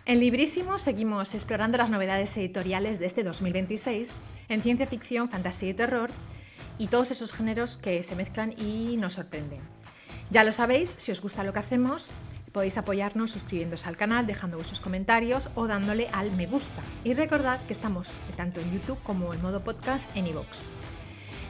En Librísimo seguimos explorando las novedades editoriales de este 2026 en ciencia ficción, fantasía y terror y todos esos géneros que se mezclan y nos sorprenden. Ya lo sabéis, si os gusta lo que hacemos, podéis apoyarnos suscribiéndose al canal, dejando vuestros comentarios o dándole al me gusta. Y recordad que estamos tanto en YouTube como en modo podcast en iVoox.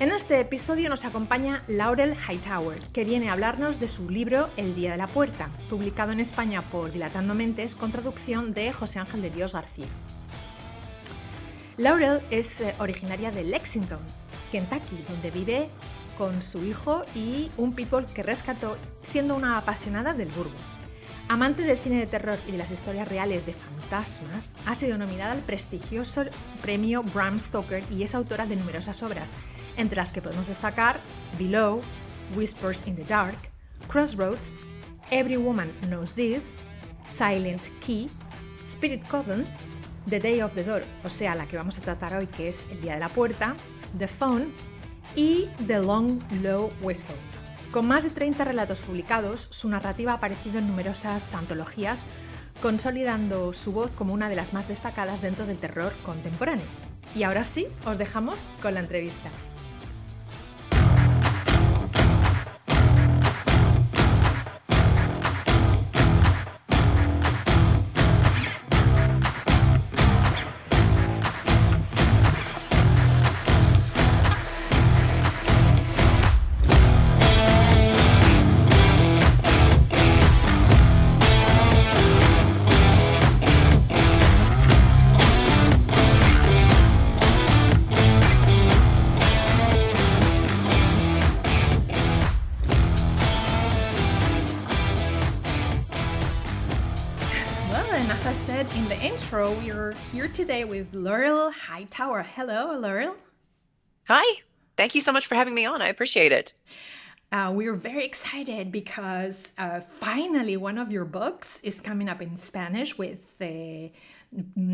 En este episodio nos acompaña Laurel Hightower, que viene a hablarnos de su libro El Día de la Puerta, publicado en España por Dilatando Mentes con traducción de José Ángel de Dios García. Laurel es originaria de Lexington, Kentucky, donde vive con su hijo y un pitbull que rescató, siendo una apasionada del bourbon. Amante del cine de terror y de las historias reales de fantasmas, ha sido nominada al prestigioso Premio Bram Stoker y es autora de numerosas obras, entre las que podemos destacar Below, Whispers in the Dark, Crossroads, Every Woman Knows This, Silent Key, Spirit Coven, The Day of the Door, o sea, la que vamos a tratar hoy, que es El Día de la Puerta, The Phone y The Long Low Whistle. Con más de 30 relatos publicados, su narrativa ha aparecido en numerosas antologías, consolidando su voz como una de las más destacadas dentro del terror contemporáneo. Y ahora sí, os dejamos con la entrevista. In the intro, we're here today with Laurel Hightower. Hello, Laurel. Hi, thank you so much for having me on. I appreciate it. We're very excited because finally one of your books is coming up in Spanish with the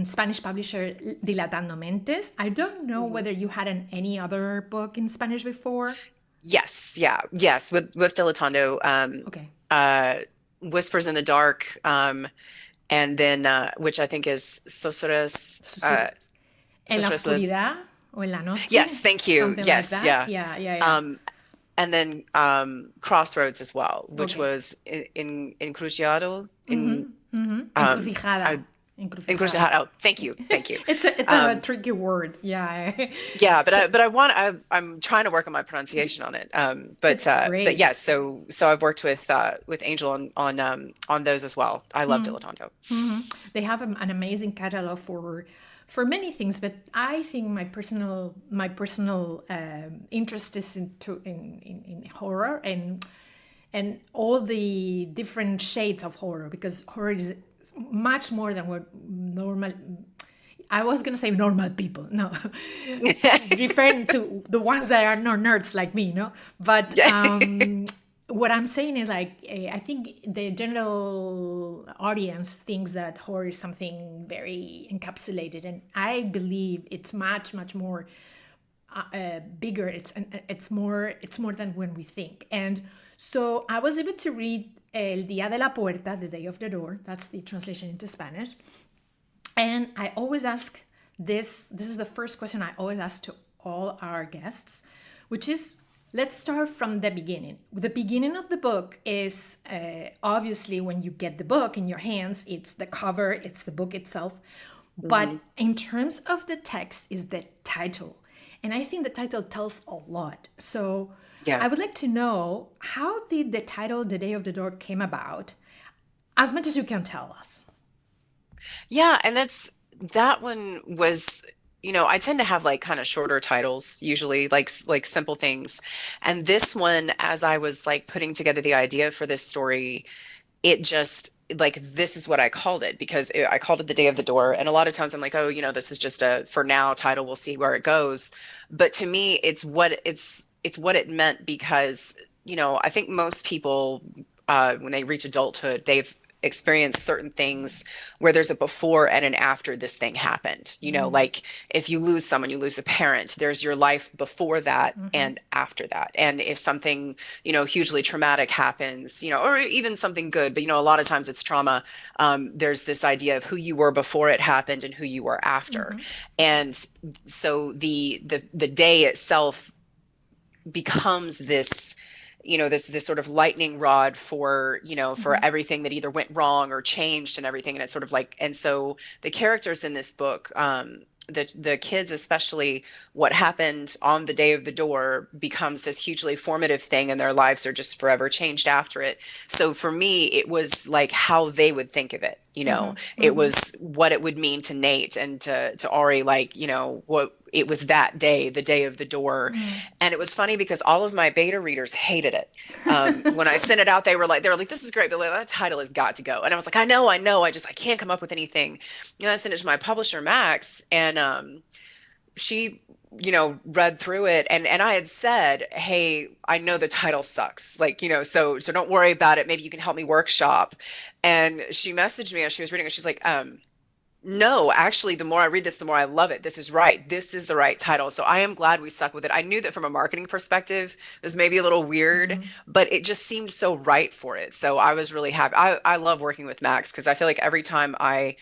Spanish publisher Dilatando Mentes. I don't know whether you had any other book in Spanish before. Yes, with Dilatando, Okay. Whispers in the Dark, and then which I think is Susurros, En la Susurros oscuridad o en la noche. Yes, thank you. Something Yes, like that. Yeah. And then Crossroads as well, which was in Encrucijado. Encrucijada. Encrucijada. Oh, thank you. It's a tricky word. Yeah. Yeah, I'm trying to work on my pronunciation on it. But yes, so I've worked with Angel on those as well. I love Dilatando. They have an amazing catalog for many things, but I think my personal interest is in horror and all the different shades of horror, because horror is much more than what normal. I was gonna say normal people, no, referring to the ones that are not nerds like me, no. But what I'm saying is, like, I think the general audience thinks that horror is something very encapsulated, and I believe it's much more bigger. It's more than when we think. And so I was able to read El Día de la Puerta, The Day of the Door. That's the translation into Spanish. And I always ask this is the first question I always ask to all our guests, which is, let's start from the beginning. The beginning of the book is obviously when you get the book in your hands, it's the cover, it's the book itself. But in terms of the text is the title. And I think the title tells a lot. So I would like to know, how did the title The Day of the Door came about, as much as you can tell us? Yeah, and that one was, I tend to have like kind of shorter titles usually, like simple things. And this one, as I was like putting together the idea for this story, it just, like, this is what I called it, because I called it The Day of the Door. And a lot of times I'm like, oh, this is just a for now title, we'll see where it goes. But to me, it's what it meant, because I think most people when they reach adulthood, experience certain things where there's a before and an after this thing happened. You know, like if you lose someone, you lose a parent, there's your life before that and after that. And if something, you know, hugely traumatic happens, you know, or even something good, but, you know, a lot of times it's trauma. There's this idea of who you were before it happened and who you were after. And so the day itself becomes this, you know, this sort of lightning rod for, you know, for everything that either went wrong or changed and everything. And it's sort of like, and so the characters in this book, the kids, especially, what happened on the day of the door becomes this hugely formative thing, and their lives are just forever changed after it. So for me, it was like how they would think of it. You know, it was what it would mean to Nate and to Ari, like, you know, what it was that day, the day of the door. And it was funny because all of my beta readers hated it. When I sent it out, they were like, this is great, but that title has got to go. And I was like, I know, I can't come up with anything. You know, I sent it to my publisher, Max, and she, you know, read through it, and I had said, hey, I know the title sucks, like, you know, so don't worry about it, maybe you can help me workshop. And she messaged me as she was reading it. She's like, no, actually, the more I read this, the more I love it. This is right. This is the right title. So I am glad we stuck with it. I knew that from a marketing perspective, it was maybe a little weird, but it just seemed so right for it. So I was really happy. I love working with Max because I feel like every time I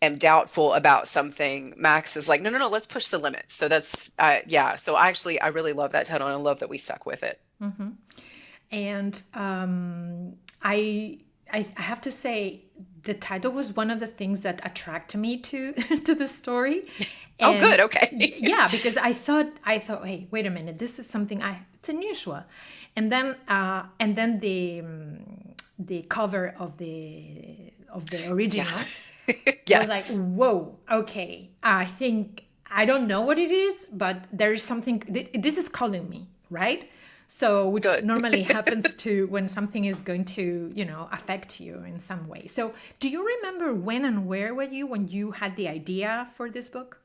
am doubtful about something, Max is like, no, let's push the limits. So that's, yeah. So I really love that title, and I love that we stuck with it. And I have to say, the title was one of the things that attracted me to to the story. Oh, good. Okay. Yeah, because I thought, hey, wait a minute, this is something it's unusual. And then the cover of the original Yes. was like, whoa, okay. I don't know what it is, but there's something. This is calling me, right? So, which Good. normally happens to when something is going to, you know, affect you in some way. So, do you remember when and where were you when you had the idea for this book?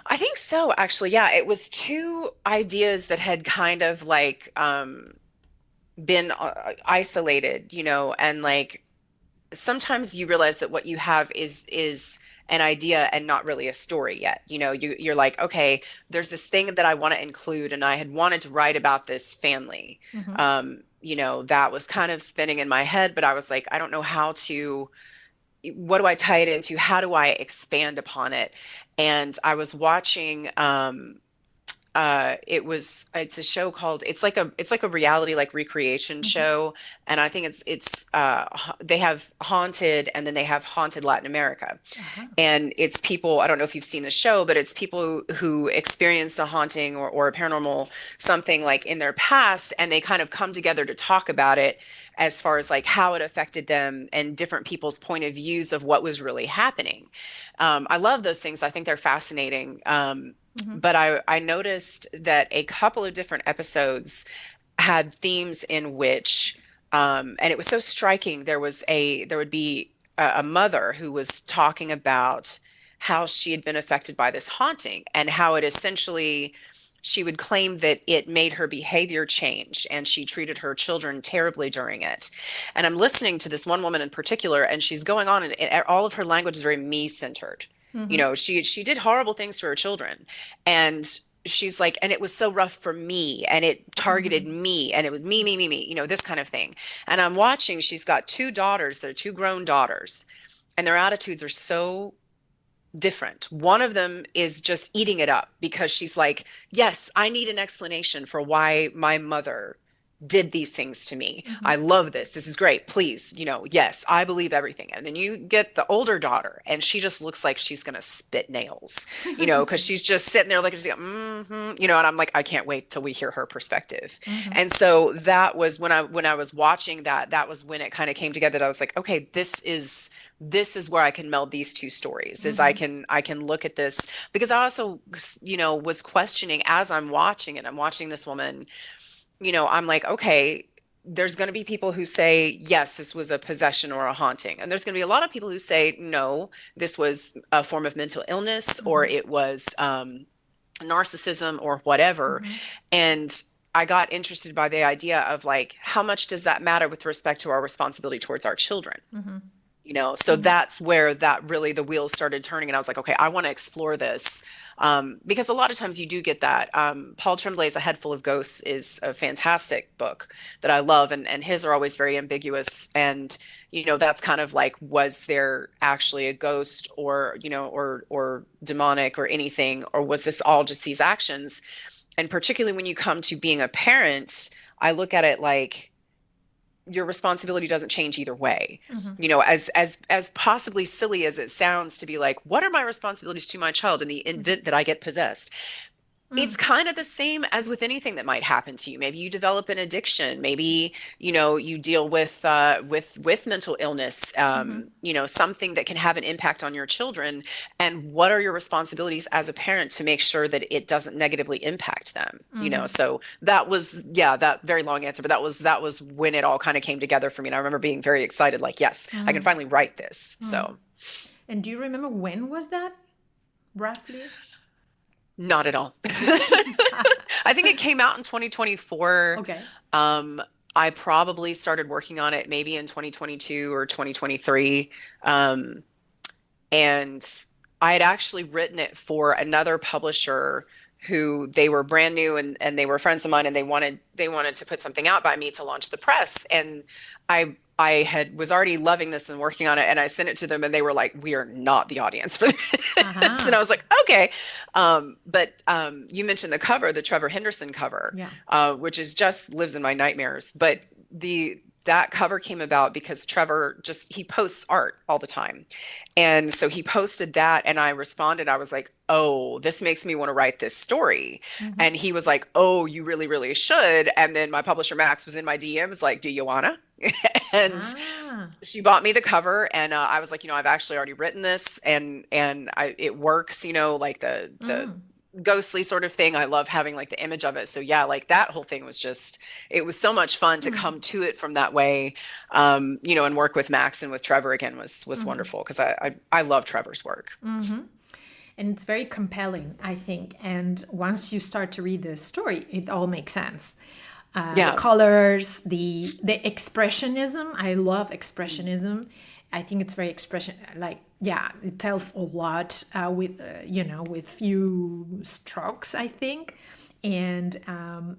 I think so, actually. Yeah, it was two ideas that had kind of like been isolated, you know, and like sometimes you realize that what you have is an idea and not really a story yet. You know, you're like, okay, there's this thing that I want to include, and I had wanted to write about this family. You know, that was kind of spinning in my head, but I was like, I don't know what do I tie it into? How do I expand upon it? And I was watching it's a show called, it's like a reality, like recreation show. And I think they have Haunted, and then they have Haunted Latin America. And it's people, I don't know if you've seen the show, but it's people who experienced a haunting or a paranormal something like in their past, and they kind of come together to talk about it as far as like how it affected them and different people's point of views of what was really happening. I love those things. I think they're fascinating. But I noticed that a couple of different episodes had themes in which, and it was so striking. There would be a mother who was talking about how she had been affected by this haunting, and how it essentially, she would claim that it made her behavior change, and she treated her children terribly during it. And I'm listening to this one woman in particular, and she's going on, and all of her language is very me-centered. You know, she did horrible things to her children, and she's like, and it was so rough for me, and it targeted me, and it was me, you know, this kind of thing. And I'm watching, she's got two daughters, they're two grown daughters, and their attitudes are so different. One of them is just eating it up because she's like, yes, I need an explanation for why my mother did these things to me. I love this. This is great. Please, you know, yes, I believe everything. And then you get the older daughter, and she just looks like she's going to spit nails, you know, because she's just sitting there looking, you know, and I'm like, I can't wait till we hear her perspective. And so that was when I was watching that was when it kind of came together, that I was like, okay, this is where I can meld these two stories, is I can look at this, because I also, you know, was questioning as I'm watching it. I'm watching this woman, you know, I'm like, okay, there's going to be people who say, yes, this was a possession or a haunting. And there's going to be a lot of people who say, no, this was a form of mental illness, or it was narcissism or whatever. And I got interested by the idea of like, how much does that matter with respect to our responsibility towards our children? So that's where that really the wheels started turning, and I was like, okay, I want to explore this, because a lot of times you do get that. Paul Tremblay's A Head Full of Ghosts is a fantastic book that I love, and his are always very ambiguous, and that's kind of like, was there actually a ghost, or or demonic or anything, or was this all just these actions? And particularly when you come to being a parent, I look at it like, your responsibility doesn't change either way. As possibly silly as it sounds to be like, what are my responsibilities to my child in the event that I get possessed? It's kind of the same as with anything that might happen to you. Maybe you develop an addiction. Maybe, you deal with mental illness, something that can have an impact on your children. And what are your responsibilities as a parent to make sure that it doesn't negatively impact them? So that was, that very long answer, but that was when it all kind of came together for me. And I remember being very excited, like, yes, I can finally write this. So. And do you remember when was that, roughly? Not at all. I think it came out in 2024. Okay. I probably started working on it maybe in 2022 or 2023. And I had actually written it for another publisher who they were brand new, and they were friends of mine, and they wanted to put something out by me to launch the press. And I was already loving this and working on it, and I sent it to them, and they were like, "We are not the audience for this." And I was like, "Okay." But you mentioned the cover, the Trevor Henderson cover, which is just lives in my nightmares. But that cover came about because Trevor he posts art all the time. And so he posted that, and I responded. I was like, "Oh, this makes me want to write this story." And he was like, "Oh, you really, really should." And then my publisher, Max, was in my DMs like, "Do you wanna?" And she bought me the cover, and I was like, I've actually already written this, and it works, like the ghostly sort of thing. I love having like the image of it. So yeah, like that whole thing was it was so much fun to come to it from that way, and work with Max and with Trevor again was wonderful, because I love Trevor's work. And it's very compelling, I think. And once you start to read the story, it all makes sense. The colors, the expressionism. I love expressionism. I think it's very it tells a lot with few strokes, I think. And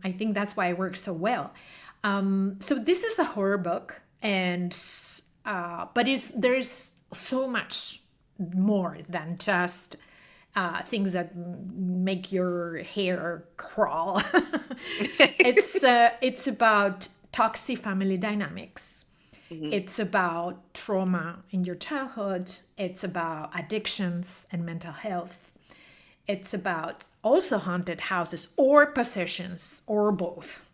I think that's why it works so well. So this is a horror book, and but there's so much more than just things that make your hair crawl. It's about toxic family dynamics. It's about trauma in your childhood. It's about addictions and mental health. It's about also haunted houses or possessions or both.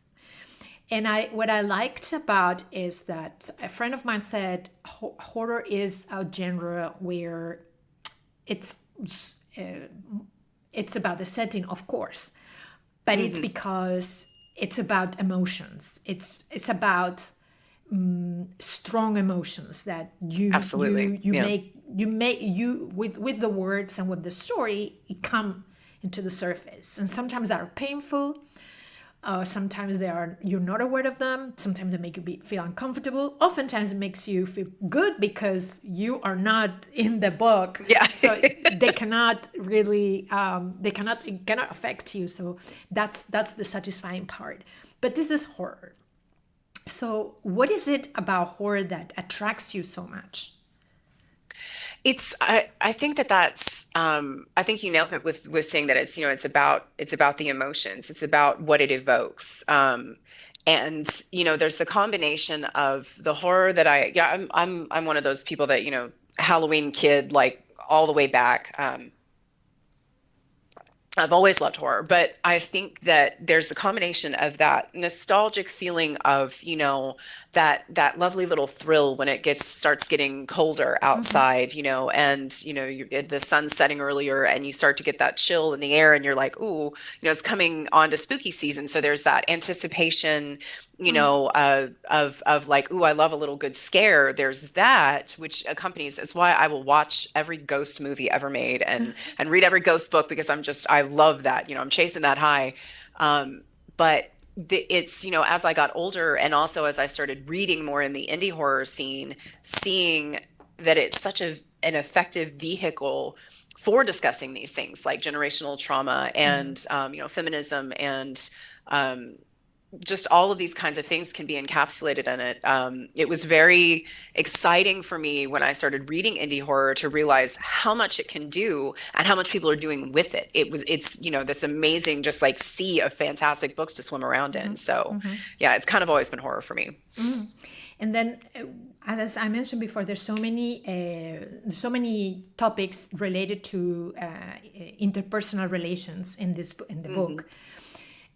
And what I liked about is that a friend of mine said horror is a genre where it's about the setting, of course, but it's because it's about emotions. It's about strong emotions that you with the words and with the story, it come into the surface. And sometimes they are painful. Sometimes you're not aware of them. Sometimes they make you feel uncomfortable. Oftentimes it makes you feel good because you are not in the book. Yeah. So they cannot really, it cannot affect you. So that's the satisfying part. But this is horror. So what is it about horror that attracts you so much? I think that's I think you nailed it with saying that it's about the emotions. It's about what it evokes. And there's the combination of the horror that I'm one of those people that, Halloween kid, like all the way back. I've always loved horror, but I think that there's the combination of that nostalgic feeling of, that lovely little thrill when it starts getting colder outside, and, the sun's setting earlier, and you start to get that chill in the air, and you're like, ooh, it's coming on to spooky season. So there's that anticipation, of like, ooh, I love a little good scare. There's that, which accompanies. It's why I will watch every ghost movie ever made and read every ghost book, because I love that. I'm chasing that high. But it's, as I got older and also as I started reading more in the indie horror scene, seeing that it's such an effective vehicle for discussing these things like generational trauma Mhm. and, feminism and, um, just all of these kinds of things can be encapsulated in it. It was very exciting for me when I started reading indie horror to realize how much it can do and how much people are doing with it. It's, this amazing, just like sea of fantastic books to swim around in. Mhm. So Mhm. yeah, it's kind of always been horror for me. Mhm. And then, as I mentioned before, there's so many topics related to interpersonal relations in the Hmm. book.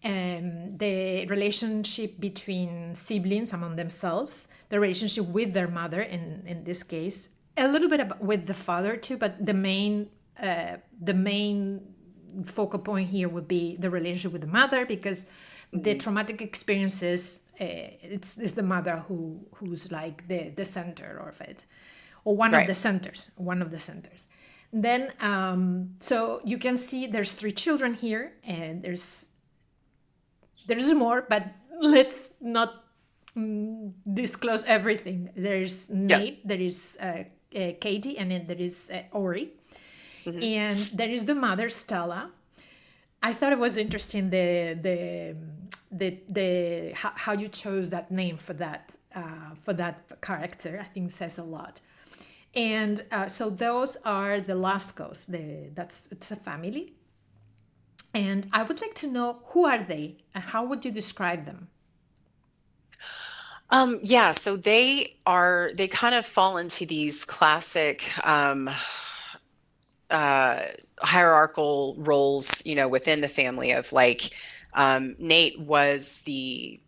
The relationship between siblings among themselves, the relationship with their mother, in this case, a little bit with the father too, but the main focal point here would be the relationship with the mother, because the Hmm. traumatic experiences, it's the mother who's like the center of it, or Right. one of the centers. Then so you can see there's three children here, and there's more, but let's not disclose everything. There's Yeah. Nate, there is Katie, and then there is Ori, Hmm. and there is the mother, Stella. I thought it was interesting the how you chose that name for that character. I think says a lot. And so those are the Lascos. It's a family, and I would like to know, who are they and how would you describe them? Yeah, so they kind of fall into these classic, uh, hierarchical roles, within the family of like, Nate was the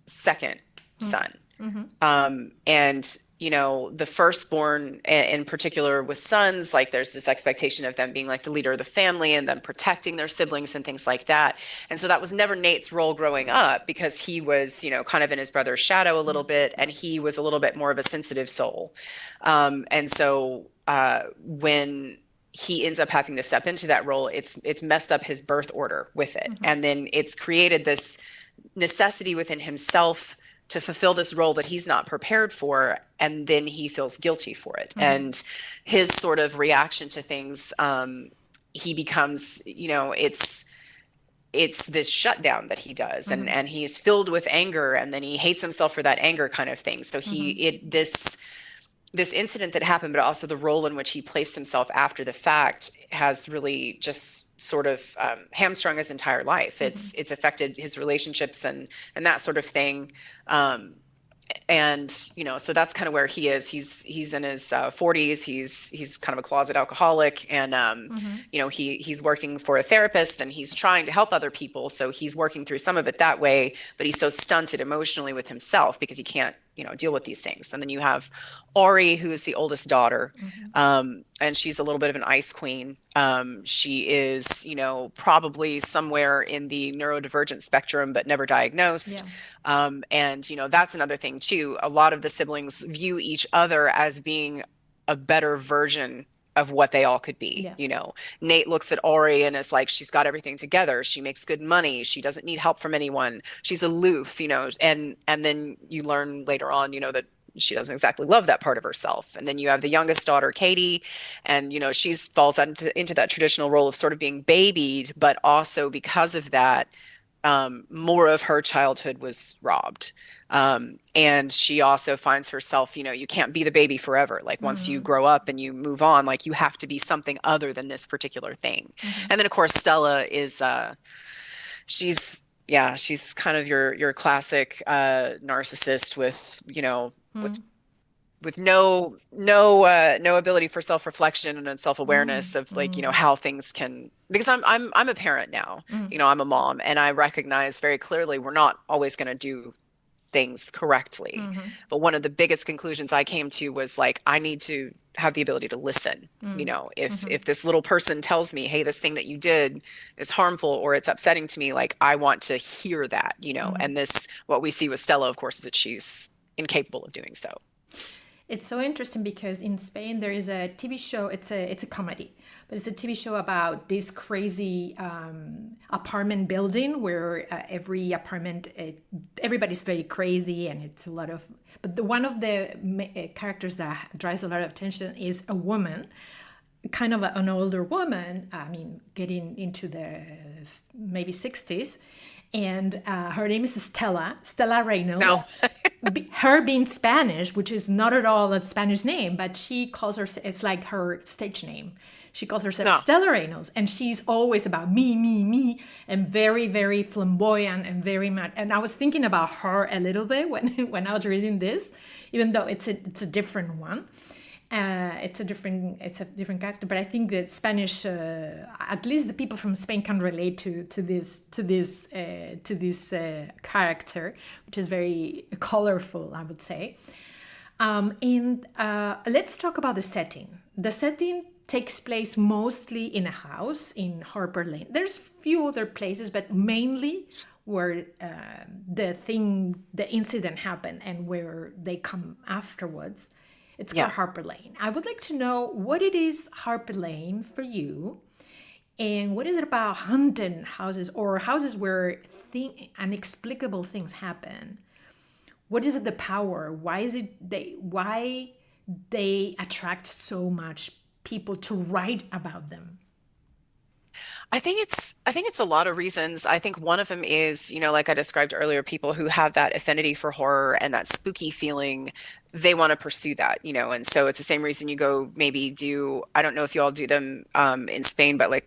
second son. Mm-hmm. And, the firstborn in particular with sons, like there's this expectation of them being like the leader of the family and them protecting their siblings and things like that. And so that was never Nate's role growing up because he was, kind of in his brother's shadow a little bit, and he was a little bit more of a sensitive soul. And so when he ends up having to step into that role, it's messed up his birth order with it. And then it's created this necessity within himself to fulfill this role that he's not prepared for, and then he feels guilty for it. Mm-hmm. And his sort of reaction to things, he becomes, it's this shutdown that he does, and Mm-hmm. he's filled with anger, and then he hates himself for that anger kind of thing. So Mm-hmm. this incident that happened, but also the role in which he placed himself after the fact, has really just sort of, hamstrung his entire life. Mm-hmm. It's affected his relationships and that sort of thing. Um, and so that's kind of where he is. He's in his 40s. He's kind of a closet alcoholic, and Mm-hmm. he's working for a therapist, and he's trying to help other people, so he's working through some of it that way, but he's so stunted emotionally with himself because he can't deal with these things. And then you have Ori, who is the oldest daughter, Mm-hmm. and she's a little bit of an ice queen. She is, probably somewhere in the neurodivergent spectrum, but never diagnosed. Yeah. And that's another thing too. A lot of the siblings view each other as being a better version of what they all could be. Yeah. Nate looks at Ori and is like, she's got everything together. She makes good money. She doesn't need help from anyone. She's aloof, and then you learn later on, that she doesn't exactly love that part of herself. And then you have the youngest daughter, Katie, and she's falls into that traditional role of sort of being babied, but also because of that, more of her childhood was robbed. And she also finds herself, you can't be the baby forever. Like once you Mm-hmm. grow up and you move on, like you have to be something other than this particular thing. Mm-hmm. And then of course Stella is, she's yeah, she's kind of your classic narcissist with, with no ability for self-reflection and self-awareness of like, Mm-hmm. how things can, because I'm a parent now, Mm-hmm. I'm a mom, and I recognize very clearly we're not always going to do things correctly. Mm-hmm. But one of the biggest conclusions I came to was like, I need to have the ability to listen. Mm-hmm. If this little person tells me, hey, this thing that you did is harmful or it's upsetting to me, like I want to hear that. Mm-hmm. And this, what we see with Stella, of course, is that she's incapable of doing so. It's so interesting because in Spain there is a TV show. It's a comedy, but it's a TV show about this crazy apartment building where every apartment, everybody's very crazy, and it's a lot of. But one of the characters that drives a lot of attention is a woman, kind of an older woman. I mean, getting into the maybe 60s. And her name is Stella Reynolds. No. Her being Spanish, which is not at all a Spanish name, but she calls her, it's like her stage name. She calls herself No. Stella Reynolds, and she's always about me, and very, very flamboyant and very much. And I was thinking about her a little bit when I was reading this, even though it's a different one. It's a different character, but I think that Spanish, at least the people from Spain, can relate to this character, which is very colorful, I would say. And let's talk about the setting. The setting takes place mostly in a house in Harper Lane. There's few other places, but mainly where the incident happened and where they come afterwards. It's called Harper Lane. I would like to know what it is Harper Lane for you, and what is it about haunted houses or houses where inexplicable things happen? What is it, the power? Why they attract so much people to write about them? I think it's a lot of reasons. I think one of them is, like I described earlier, people who have that affinity for horror and that spooky feeling, they want to pursue that, and so it's the same reason you go maybe do, I don't know if you all do them in Spain, but like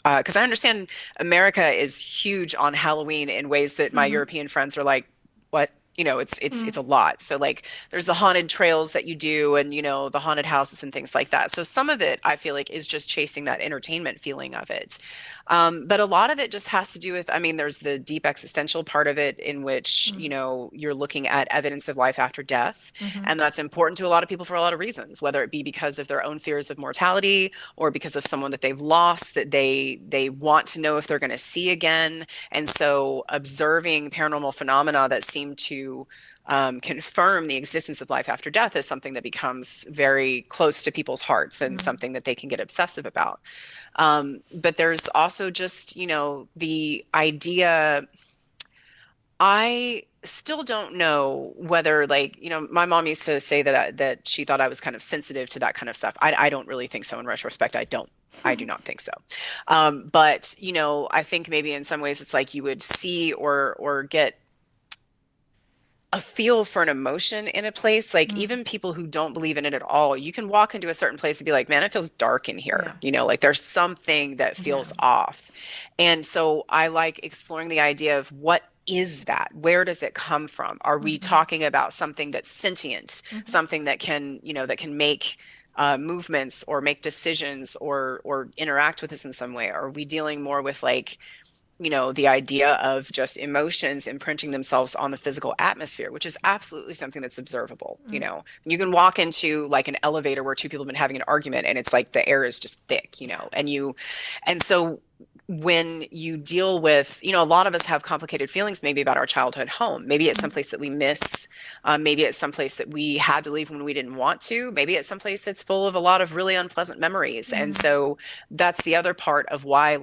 because I understand America is huge on Halloween in ways that my European friends are like, what? It's a lot. So like there's the haunted trails that you do and, the haunted houses and things like that. So some of it I feel like is just chasing that entertainment feeling of it. But a lot of it just has to do with, there's the deep existential part of it in which, you're looking at evidence of life after death. And that's important to a lot of people for a lot of reasons, whether it be because of their own fears of mortality or because of someone that they've lost that they want to know if they're going to see again. And so observing paranormal phenomena that seem to confirm the existence of life after death is something that becomes very close to people's hearts and something that they can get obsessive about. But there's also just, the idea, I still don't know whether my mom used to say that she thought I was kind of sensitive to that kind of stuff. I don't really think so in retrospect. I do not think so. But, I think maybe in some ways it's like you would see or get a feel for an emotion in a place, like even people who don't believe in it at all, you can walk into a certain place and be like, man, it feels dark in here. Like there's something that feels off. And so I like exploring the idea of what is that? Where does it come from? Are we talking about something that's sentient, something that can, that can make movements or make decisions or interact with us in some way? Are we dealing more with the idea of just emotions imprinting themselves on the physical atmosphere, which is absolutely something that's observable. You can walk into like an elevator where two people have been having an argument and it's like the air is just thick, and so when you deal with, a lot of us have complicated feelings maybe about our childhood home. Maybe it's someplace that we miss. Maybe it's someplace that we had to leave when we didn't want to. Maybe it's someplace that's full of a lot of really unpleasant memories. And so that's the other part of why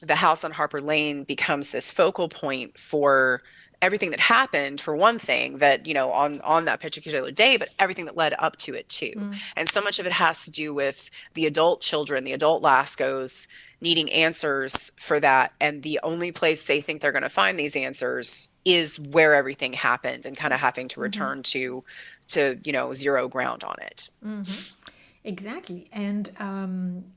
the house on Harper Lane becomes this focal point for everything that happened, for one thing, that, on that particular day, but everything that led up to it too. And so much of it has to do with the adult children, the adult Lascos needing answers for that. And the only place they think they're going to find these answers is where everything happened and kind of having to return to zero ground on it. Exactly, and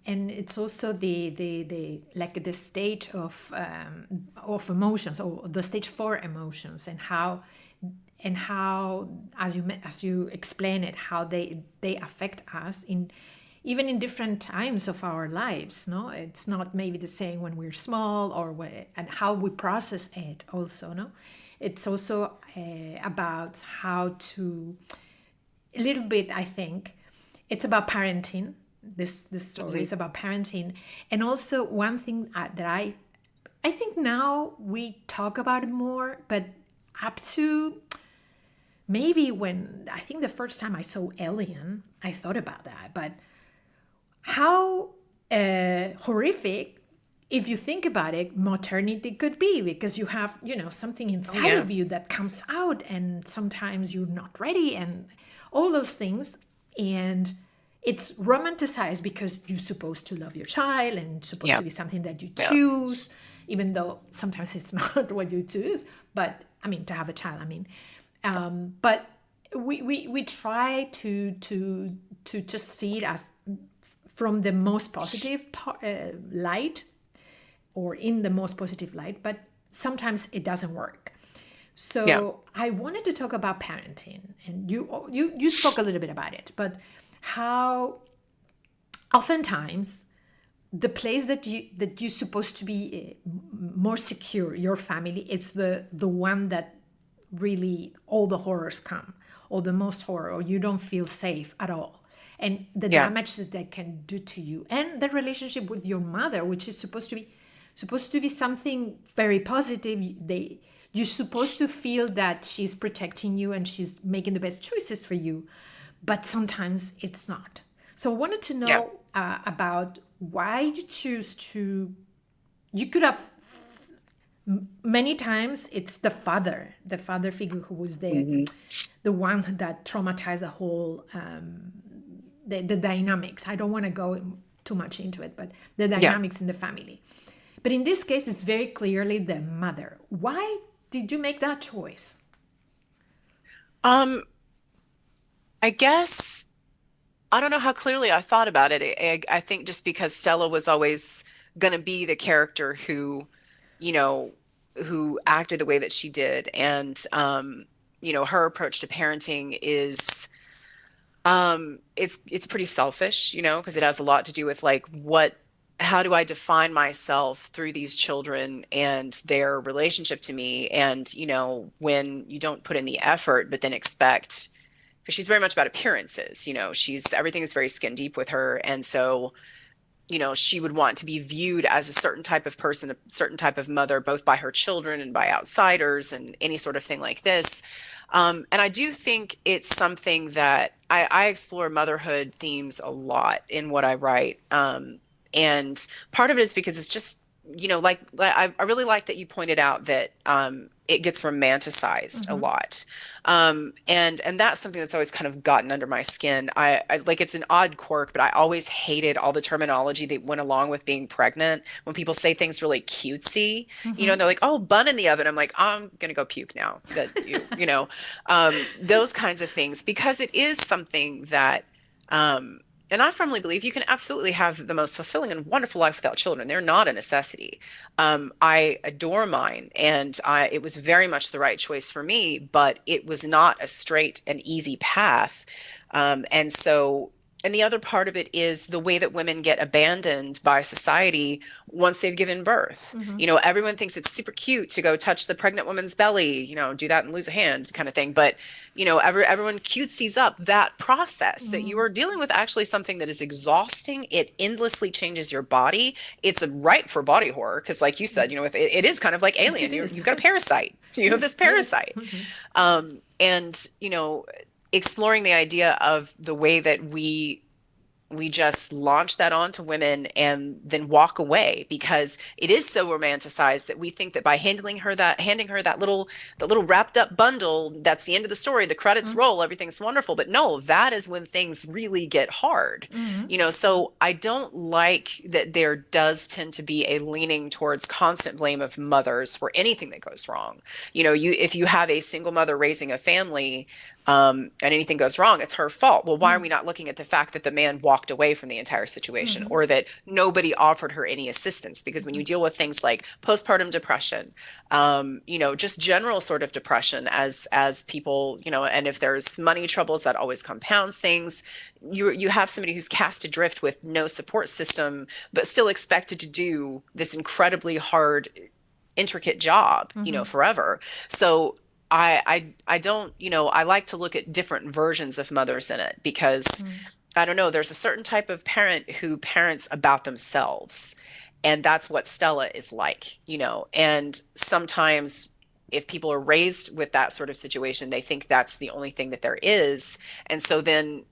it's also the like the stage of emotions, or the stage for emotions, and how as you explain it, how they affect us even in different times of our lives. No, it's not maybe the same when we're small and how we process it. Also, no, it's also about how to a little bit. I think. It's about parenting. This story is about parenting. And also one thing that I think now we talk about it more, but up to maybe when I think the first time I saw Alien, I thought about that. But how horrific, if you think about it, maternity could be, because you have, something Oh inside yeah. of you that comes out, and sometimes you're not ready, and all those things. And it's romanticized because you're supposed to love your child, and it's supposed Yeah. to be something that you Yeah. choose, even though sometimes it's not what you choose. But I mean, to have a child, I mean, but we try to just see it as from the most positive light, or in the most positive light, but sometimes it doesn't work. Yeah. So I wanted to talk about parenting, and you spoke a little bit about it, but how oftentimes the place that you're supposed to be more secure, your family, it's the one that really all the horrors come, or the most horror, or you don't feel safe at all, and the Yeah. damage that they can do to you, and the relationship with your mother, which is supposed to be something very positive. You're supposed to feel that she's protecting you and she's making the best choices for you, but sometimes it's not. So I wanted to Yeah. know about why you choose to. You could have many times it's the father figure who was Hmm. the one that traumatized the whole the dynamics. I don't want to go too much into it, but the Yeah. dynamics in the family. But in this case, it's very clearly the mother. Why did you make that choice? Um, I guess I don't know how clearly I thought about it. I think just because Stella was always going to be the character who, you know, who acted the way that she did, and her approach to parenting is it's pretty selfish, because it has a lot to do with like how do I define myself through these children and their relationship to me, and when you don't put in the effort but then expect, because she's very much about appearances, she's everything is very skin deep with her, and so she would want to be viewed as a certain type of person, a certain type of mother, both by her children and by outsiders and any sort of thing like this. And I do think it's something that I explore motherhood themes a lot in what I write. And part of it is because it's just, I really like that you pointed out that it gets romanticized a Mm-hmm. lot. And that's something that's always kind of gotten under my skin. I like, it's an odd quirk, but I always hated all the terminology that went along with being pregnant. When people say things really cutesy, Mm-hmm. and they're like, "Oh, bun in the oven." I'm like, "I'm gonna go puke now." That those kinds of things, because it is something that. And I firmly believe you can absolutely have the most fulfilling and wonderful life without children. They're not a necessity. I adore mine, and it was very much the right choice for me, but it was not a straight and easy path. And so, and the other part of it is the way that women get abandoned by society once they've given birth. Mm-hmm. Everyone thinks it's super cute to go touch the pregnant woman's belly, do that and lose a hand kind of thing. But, everyone cutesies up that process that you Mm-hmm. are dealing with actually something that is exhausting. It endlessly changes your body. It's a ripe for body horror because, like you said, it is kind of like Alien. It is. You've got a parasite. You have this Yes, yes. parasite. Mm-hmm. And exploring the idea of the way that we just launch that onto women and then walk away, because it is so romanticized that we think that by handing her that little wrapped up bundle, that's the end of the story, the credits roll, everything's wonderful. But no, that is when things really get hard. Mm-hmm. So I don't like that there does tend to be a leaning towards constant blame of mothers for anything that goes wrong. If you have a single mother raising a family, and anything goes wrong, it's her fault. Well, why are we not looking at the fact that the man walked away from the entire situation, Mm-hmm. or that nobody offered her any assistance? Because when you deal with things like postpartum depression, just general sort of depression, as people, and if there's money troubles, that always compounds things. You have somebody who's cast adrift with no support system, but still expected to do this incredibly hard, intricate job, Mm-hmm. forever. So I don't, I like to look at different versions of mothers in it, because I don't know, there's a certain type of parent who parents about themselves. And that's what Stella is like, and sometimes if people are raised with that sort of situation, they think that's the only thing that there is. And so then,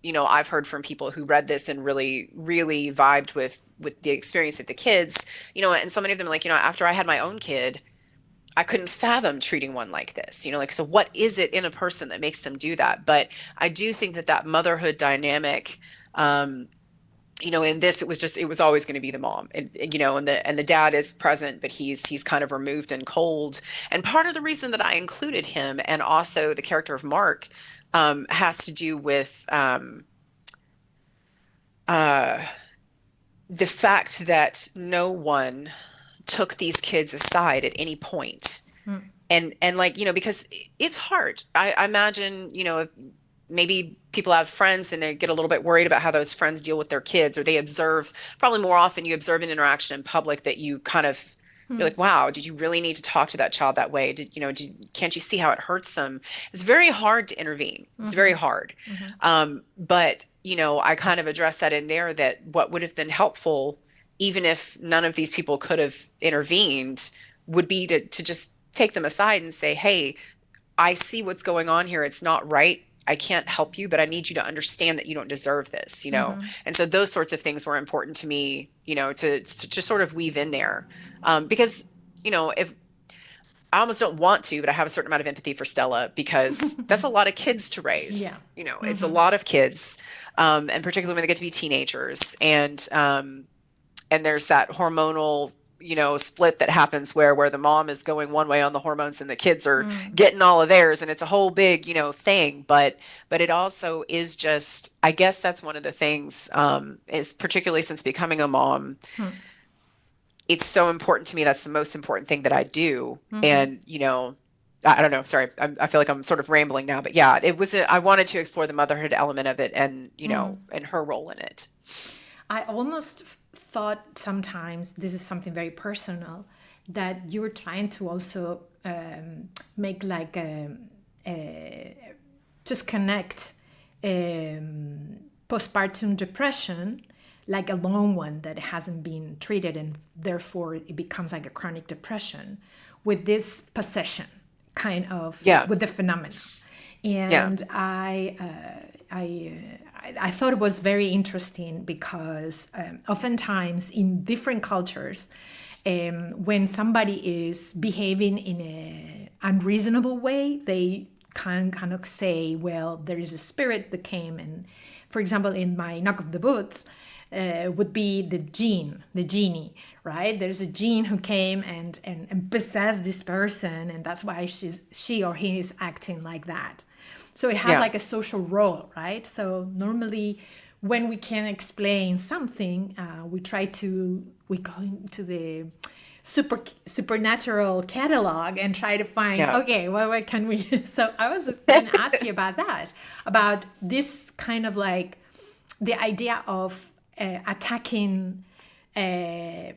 I've heard from people who read this and really, really vibed with the experience of the kids, and so many of them are like, after I had my own kid, I couldn't fathom treating one like this, like, so what is it in a person that makes them do that? But I do think that motherhood dynamic, in this, it was always going to be the mom, and the dad is present, but he's kind of removed and cold. And part of the reason that I included him and also the character of Mark, has to do with, uh, the fact that no one took these kids aside at any point. Mm. And like, because it's hard. I imagine, if maybe people have friends and they get a little bit worried about how those friends deal with their kids, or they observe, probably more often you observe an interaction in public that you kind of, you're like, wow, did you really need to talk to that child that way? Can't you see how it hurts them? It's very hard to intervene. It's very hard. But, I kind of addressed that in there, that what would have been helpful, even if none of these people could have intervened, would be to just take them aside and say, hey, I see what's going on here. It's not right. I can't help you, but I need you to understand that you don't deserve this. And so those sorts of things were important to me, to sort of weave in there. Because, if I almost don't want to, but I have a certain amount of empathy for Stella, because that's a lot of kids to raise. Yeah. It's a lot of kids, and particularly when they get to be teenagers. And there's that hormonal, split that happens where the mom is going one way on the hormones and the kids are getting all of theirs, and it's a whole big, thing. But it also is just, I guess that's one of the things, is particularly since becoming a mom, it's so important to me. That's the most important thing that I do. And, I don't know, sorry, I feel like I'm sort of rambling now, but yeah, I wanted to explore the motherhood element of it, and, and her role in it. I almost thought sometimes, this is something very personal, that you were trying to also make like just connect postpartum depression, like a long one that hasn't been treated, and therefore it becomes like a chronic depression, with this possession kind of, with the phenomenon. And I thought it was very interesting because oftentimes in different cultures, when somebody is behaving in an unreasonable way, they can kind of say, well, there is a spirit that came. And for example, in my Knock of the Boots, would be the genie, right? There's a genie who came and possessed this person, and that's why she or he is acting like that. So it has like a social role, right? So normally when we can explain something, we go into the supernatural catalog and try to find, okay, well, what can we, so I was going to ask you about that, about this kind of like the idea of attacking, in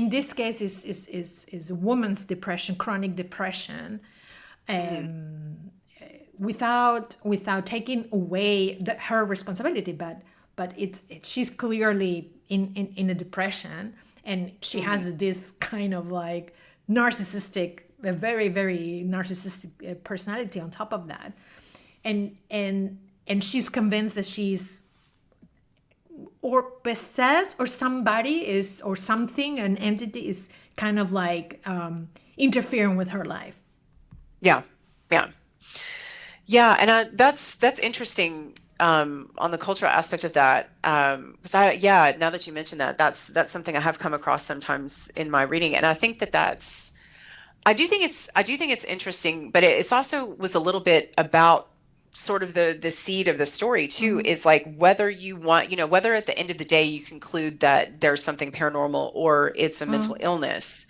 this case is a woman's depression, chronic depression, without taking away her responsibility, but she's clearly in a depression, and she has this kind of like narcissistic, a very, very narcissistic personality on top of that, and she's convinced that she's or possessed, or somebody is, or something, an entity is kind of like interfering with her life. Yeah. And that's interesting, on the cultural aspect of that. Because now that you mentioned that, that's something I have come across sometimes in my reading, and I think I do think it's interesting, but it's also was a little bit about sort of the seed of the story too, is like whether you want, whether at the end of the day you conclude that there's something paranormal or it's a mental illness.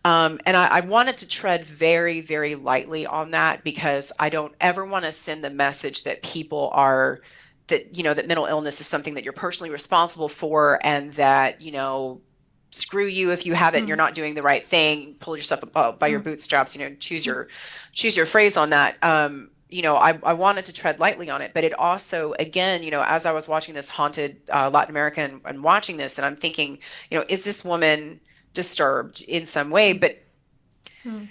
And I wanted to tread very, very lightly on that, because I don't ever want to send the message that people are, that mental illness is something that you're personally responsible for, and that, screw you if you have it and you're not doing the right thing, pull yourself up by your bootstraps, choose your phrase on that. I wanted to tread lightly on it, but it also, again, as I was watching this haunted Latin America and watching this, and I'm thinking, is this woman disturbed in some way? But Mm.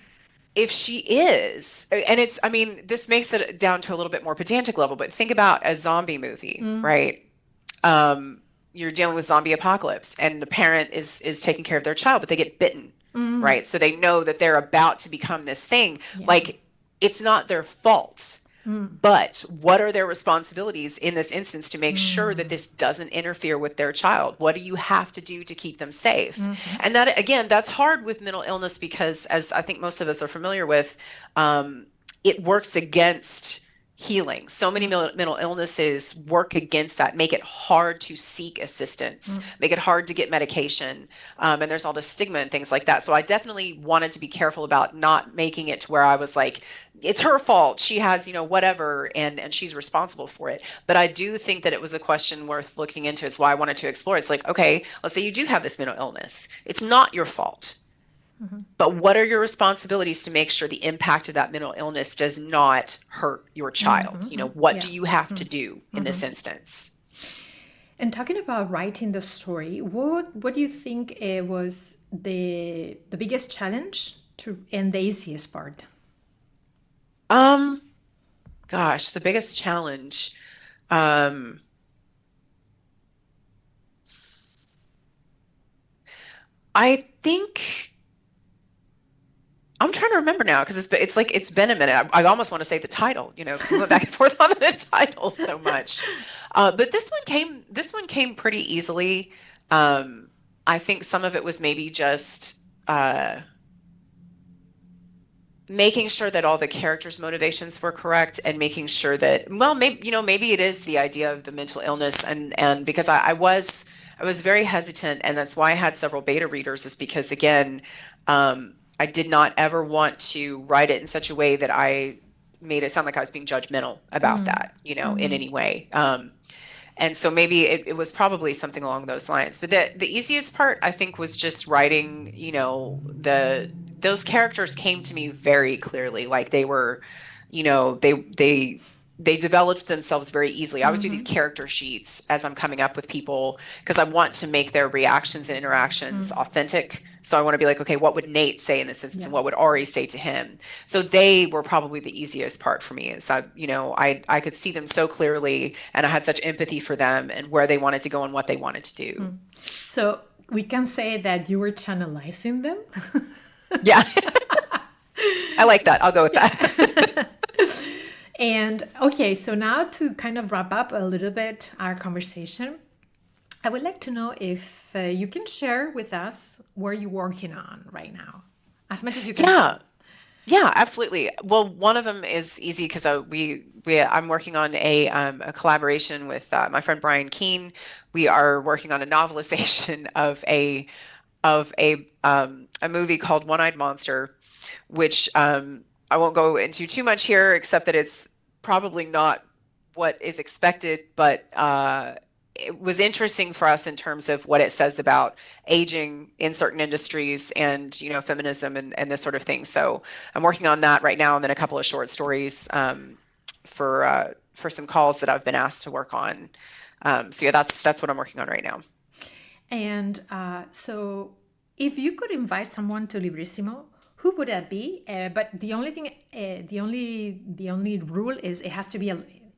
If she is, and it's, I mean, this makes it down to a little bit more pedantic level, but think about a zombie movie, Mm. right? You're dealing with zombie apocalypse, and the parent is taking care of their child, but they get bitten, Mm. right? So they know that they're about to become this thing. Yeah. Like, it's not their fault. Mm. But what are their responsibilities in this instance to make sure that Mm. this doesn't interfere with their child? What do you have to do to keep them safe? Mhm. And that, again, that's hard with mental illness because, as I think most of us are familiar with, it works against healing. So many mental illnesses work against that, make it hard to seek assistance, make it hard to get medication. And there's all this stigma and things like that. So I definitely wanted to be careful about not making it to where I was like, it's her fault. She has, whatever, and she's responsible for it. But I do think that it was a question worth looking into. It's why I wanted to explore. It's like, okay, let's say you do have this mental illness. It's not your fault. But what are your responsibilities to make sure the impact of that mental illness does not hurt your child? What Yeah. do you have to do in this instance? And talking about writing the story, what do you think was the biggest challenge and the easiest part? Um, Gosh, the biggest challenge. Um, I think I'm trying to remember now because it's like it's been a minute. I almost want to say the title, because we went back and forth on the title so much. But this one came pretty easily. I think some of it was maybe just making sure that all the characters' motivations were correct and making sure that, well, maybe it is the idea of the mental illness and because I was very hesitant, and that's why I had several beta readers, is because, again, I did not ever want to write it in such a way that I made it sound like I was being judgmental about that, in any way. And so maybe it was probably something along those lines. But the easiest part, I think, was just writing, those characters came to me very clearly. Like they were, they developed themselves very easily. I always do these character sheets as I'm coming up with people because I want to make their reactions and interactions authentic. So I want to be like, okay, what would Nate say in this instance, Yeah. and what would Ari say to him? So they were probably the easiest part for me. Is I could see them so clearly, and I had such empathy for them and where they wanted to go and what they wanted to do. So we can say that you were channelizing them. Yeah, I like that. I'll go with that. And okay, so now to kind of wrap up a little bit our conversation, I would like to know if you can share with us where you're working on right now, as much as you can say. Yeah. Yeah, absolutely. Well, one of them is easy because I'm working on a collaboration with my friend Brian Keene. We are working on a novelization of a movie called One-Eyed Monster, which I won't go into too much here, except that it's probably not what is expected, but it was interesting for us in terms of what it says about aging in certain industries and feminism and this sort of thing. So I'm working on that right now, and then a couple of short stories for some calls that I've been asked to work on. So yeah, that's what I'm working on right now. And so if you could invite someone to Librisimo, who would that be? But the only thing, the only rule is it has to be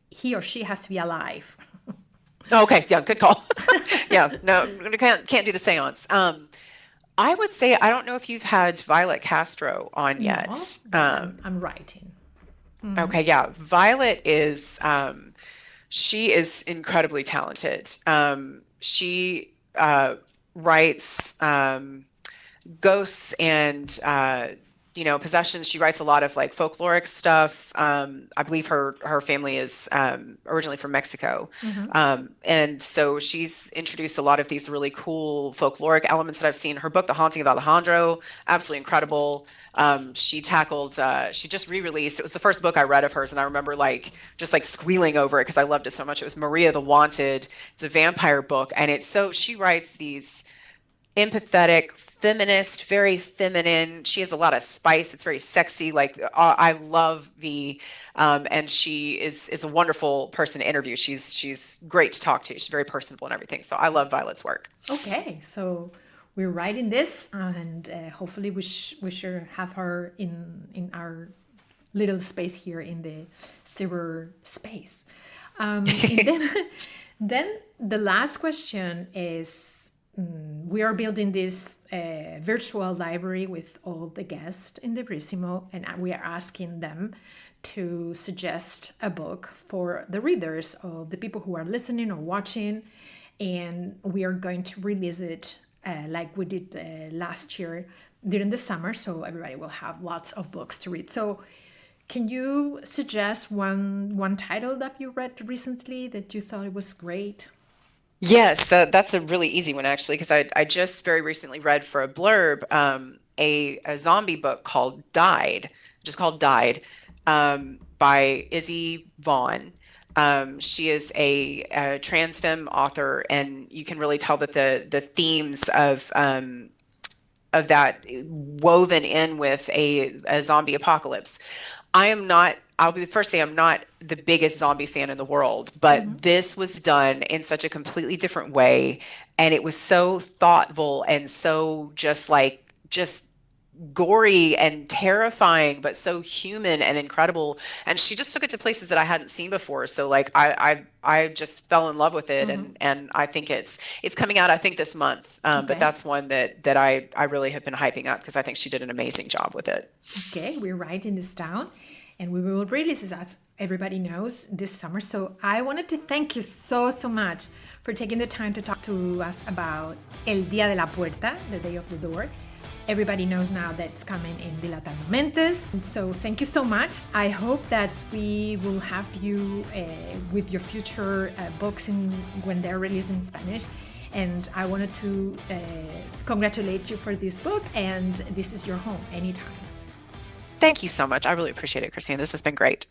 he or she has to be alive. Okay, yeah, good call. Yeah, no, can't do the seance. I would say I don't know if you've had Violet Castro on No, yet. but I'm writing. Okay, yeah, Violet is she is incredibly talented. She writes ghosts and possessions. She writes a lot of like folkloric stuff. I believe her family is originally from Mexico, and so she's introduced a lot of these really cool folkloric elements that I've seen. Her book, The Haunting of Alejandro, absolutely incredible. She just re-released. It was the first book I read of hers, and I remember just squealing over it because I loved it so much. It was Maria the Wanted. It's a vampire book, and she writes these empathetic, feminist, very feminine. She has a lot of spice. It's very sexy. I love V, and she is a wonderful person to interview. She's great to talk to. She's very personable and everything. So I love Violet's work. Okay, so we're writing this, and hopefully we should have her in our little space here in the cyberspace. And then the last question is, we are building this virtual library with all the guests in Librisimo, and we are asking them to suggest a book for the readers or the people who are listening or watching, and we are going to release it like we did last year during the summer, so everybody will have lots of books to read. So can you suggest one title that you read recently that you thought it was great? Yes, that's a really easy one actually, because I just very recently read for a blurb a zombie book called Died, just called Died, by Izzy Vaughn. She is a trans femme author, and you can really tell that the themes of that woven in with a zombie apocalypse. I'll be the first thing, I'm not the biggest zombie fan in the world, but this was done in such a completely different way. And it was so thoughtful and so just gory and terrifying, but so human and incredible. And she just took it to places that I hadn't seen before. So like I just fell in love with it, and I think it's coming out, I think, this month. But Okay. that's one that I really have been hyping up because I think she did an amazing job with it. Okay, we're writing this down, and we will release this, as everybody knows, this summer. So I wanted to thank you so much for taking the time to talk to us about El Día de la Puerta, the Day of the Door. Everybody knows now that it's coming in Dilatando Mentes. So thank you so much. I hope that we will have you with your future books when they're released in Spanish. And I wanted to congratulate you for this book, and this is your home anytime. Thank you so much. I really appreciate it, Christine. This has been great.